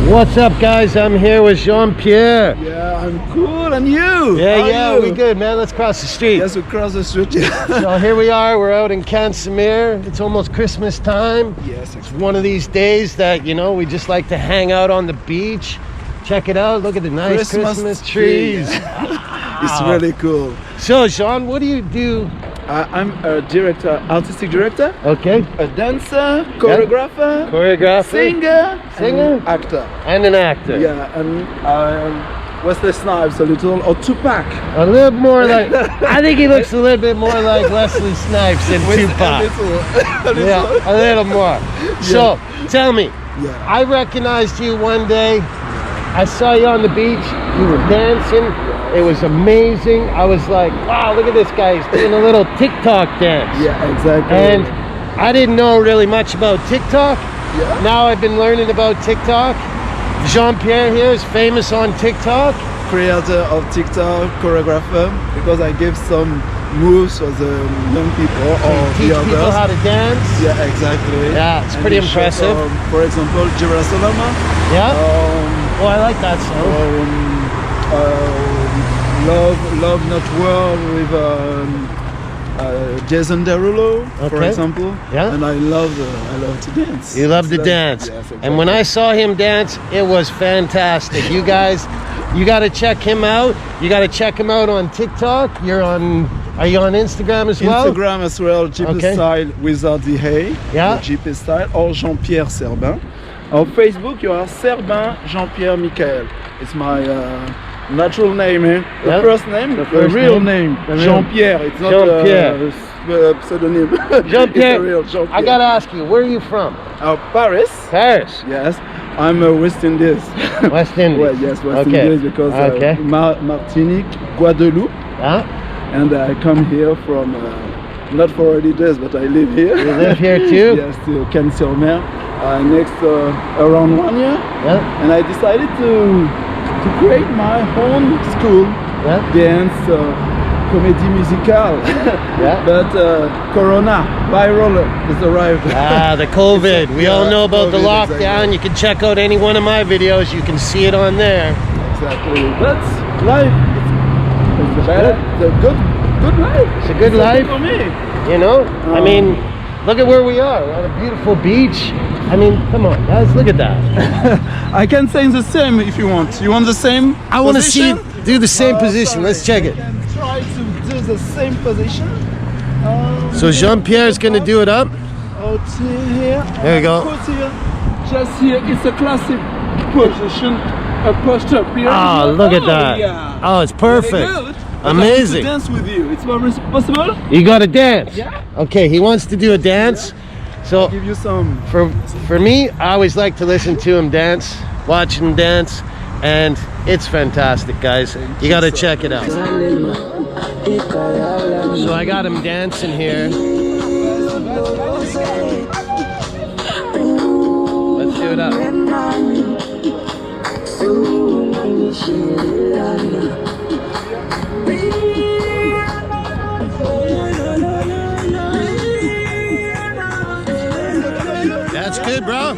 What's up, guys? I'm here with Jean-Pierre. Yeah, I'm cool. And you? Yeah, we good, man. Let's cross the street. Yes, we cross the street. Yeah. So here we are. We're out in Cansemir. It's almost Christmas time. Yes, It's one of these days that, you know, we just like to hang out on the beach. Check it out. Look at the nice Christmas trees. It's really cool. So, Jean, what do you do? I'm a director, artistic director. Okay. A dancer, choreographer, Choreographer. singer, Singer. and actor. And an actor. Yeah, and Wesley Snipes a little, or Tupac. A little more like, I think he looks a little bit more like Wesley Snipes than Tupac. A little. Yeah, a little more. So, tell me, Yeah. I recognized you one day. I saw you on the beach. You were dancing. It was amazing. I was like, wow, look at this guy. He's doing a little TikTok dance. Yeah, exactly. And I didn't know really much about TikTok. Yeah. Now I've been learning about TikTok. Jean-Pierre here is famous on TikTok. Creator of TikTok, choreographer, because I give some moves for the young people or Teach the people others. how to dance. Yeah, exactly. Yeah, it's And pretty you show, impressive. for example, Jerusalem. Yeah. Oh, I like that song. Love Not World with Jason Derulo, for Okay. example. Yeah. And I love to dance. You love to It's like- dance. Yes, exactly. And when I saw him dance, it was fantastic. You guys, you got to check him out. You got to check him out on TikTok. Are you on Instagram as well? Instagram as well, JP Okay. Style without the hay. Yeah. The JP Style or Jean-Pierre Serbin. On Facebook, you are Serbin Jean-Pierre Michael. It's my natural name. The Yeah. first name, the first real name. name, The real- Jean-Pierre. It's not Jean-Pierre. a pseudonym. Jean-Pierre, It's a real Jean-Pierre. I got to ask you, where are you from? Paris. Paris. Yes, I'm West Indies. West Indies. Well, yes, West Okay. Indies because Okay. Martinique, Guadeloupe, Huh? and I come here from not for holidays, but I live here. You live here too? Yes, to Cannes-sur-Mer. Next around 1 year, Yeah. and I decided to create my own school, Yeah. dance, comédie musicale. Yeah. But Corona viral has arrived. The COVID. We all Yeah, know about the COVID, lockdown. exactly. You can check out any one of my videos. You can see it on there. Exactly. But life, it's better. It's a good life. It's a good life. For me. You know? I mean, look at where we are. We're on a beautiful beach. I mean, come on, guys, look at that. I can say the same if you want. You want the same? I want to see position? you do the same position. Sorry. Let's check it. I can try to do the same position. So Jean-Pierre is going to do it up. Out here. There you go. Put here. Just here. It's a classic position. A pushed up here. Oh, look at that. Yeah. Oh, it's perfect. Very good. Amazing. I want to dance with you. It's possible? You got to dance. Yeah. Okay, he wants to do a dance. So Give you some. for me, I always like to listen to him dance, watch him dance, and it's fantastic, guys. You got to check it out. So I got him dancing here. Let's do it up. That's good, bro.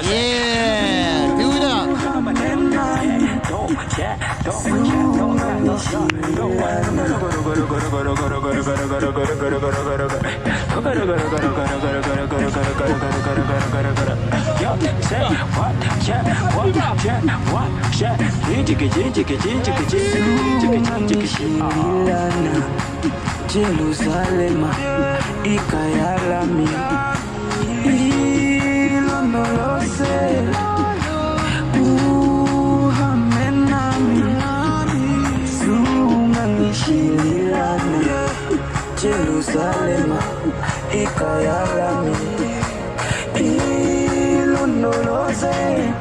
Yeah, do it up. Jerusalem, ikayalami, hilo no lo sé. Uhamenami, sungangishilana. Jerusalem, ikayalami, hilo no lo sé.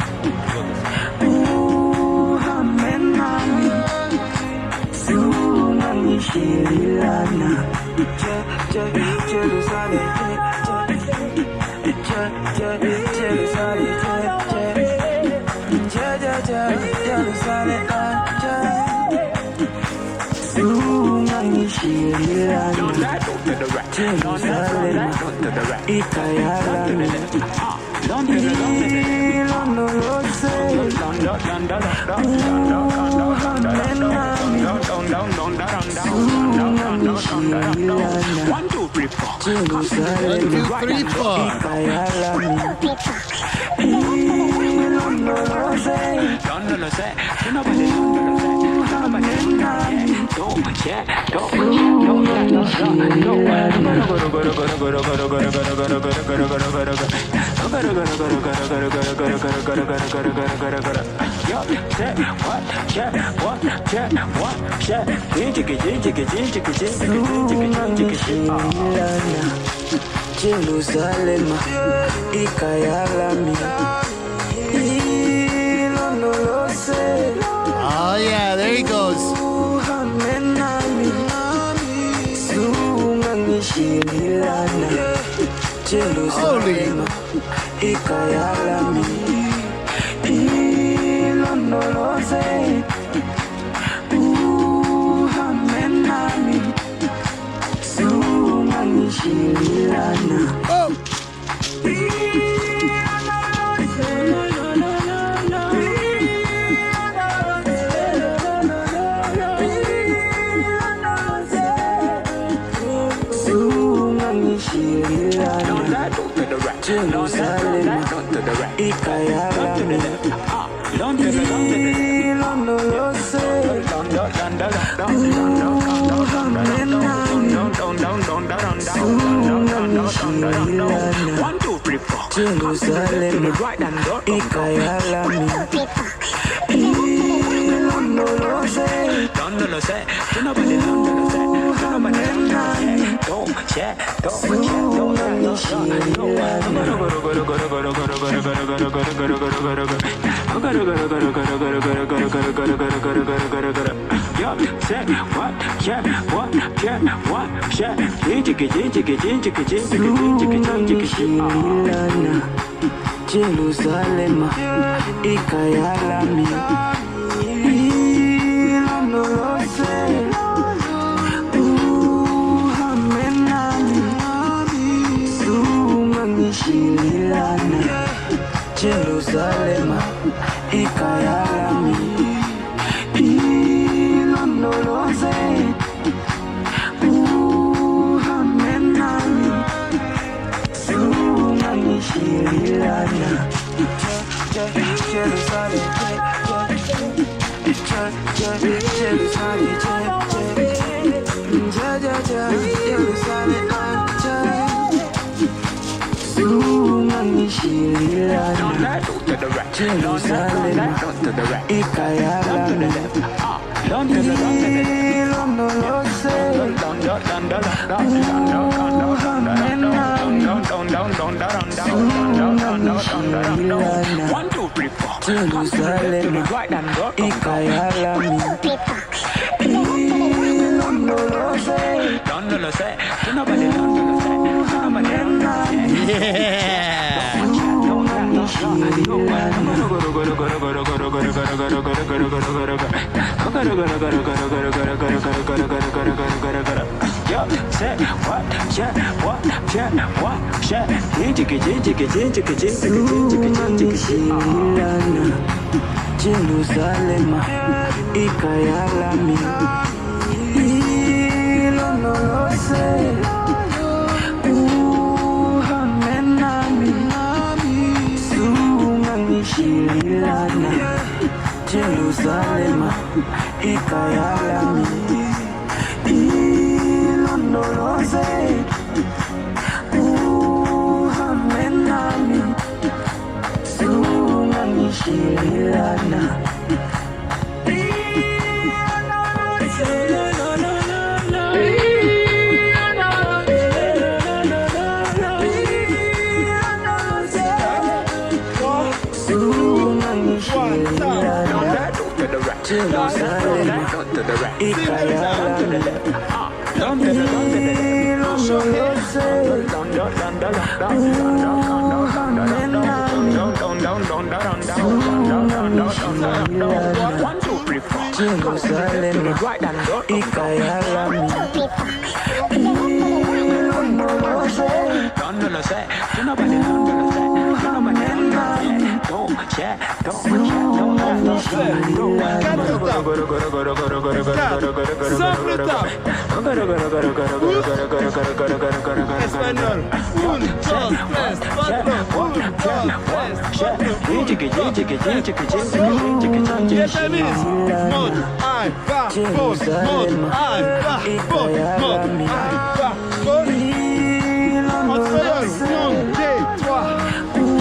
Jerusalem, Sungangishilana, Jerusalem, Ikayalami, Ilondolose, One, two, three, four. Jerusalem, 1, 2, 3, 4. Ikayalami, Ilondolose, Jerusalem, Ikayalami, Ilondolose. Oh yeah, there he goes. Jerusalem, Ikayalami, Ilondolose, uhamenami, sungangishilana. Oh. Jerusalem, Ikayalami, Ilondolose, One, two, three, four. Jerusalem, Ikayalami, Ilondolose, Jerusalem, Ikayalami, Ilondolose, uhamenami, sungangishilana. Jerusalem, Ikayalami, Ilondolose, uhamenami, sungangishilana. Jerusalem, One, two, three, four. Jerusalem, Ikayalami, Ilondolose, Jerusalem, Ikayalami, Ilondolose, uhamenami, sungangishilana. Jerusalem, Ikayalami, Ilondolose, uhamenami, sungangishilana. Jerusalem, Ikayalami, Ilondolose, uhamenami, One, two, three, four. Jerusalem, Ikayalami. Don't know say, you know nobody don't know say, nobody don't share, don't share, Simple tap. Espagnol. Un, dos, tres, cuatro. Un, dos, tres, cuatro. Vietnamese. Mode, I, va, pause. Mode, I, va, pause. Mode, I, va, pause. En espagnol. Un, deux, trois.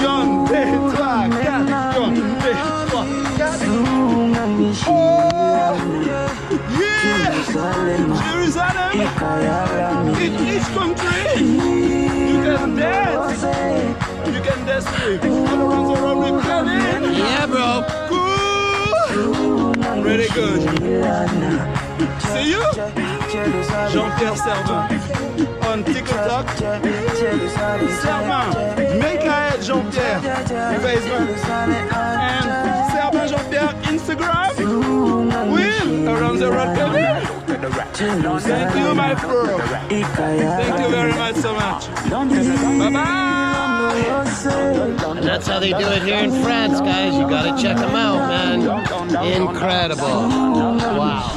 Un, deux, trois, quatre. Un, deux, trois, quatre. Oh, yeah! Jerusalem! In each country, you can dance. You can dance with all around the world with Kevin. Yeah, bro. Cool. Really good. See you? Jean-Pierre Serban on TikTok. Serban, Michael Jean-Pierre Facebook, and Serban Jean-Pierre Instagram. Will around the world Kevin. Thank you, my bro. Thank you very much so much. Bye-bye. And that's how they do it here in France, guys. You gotta check them out, man. Incredible. Wow.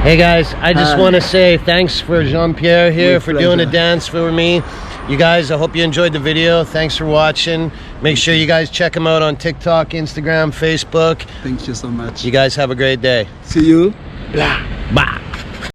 Hey guys, I just want to say thanks for Jean-Pierre here With for doing a pleasure. dance for me. You guys, I hope you enjoyed the video. Thanks for watching. Make sure you guys check him out on TikTok, Instagram, Facebook. Thank you so much. You guys have a great day. See you. Bye.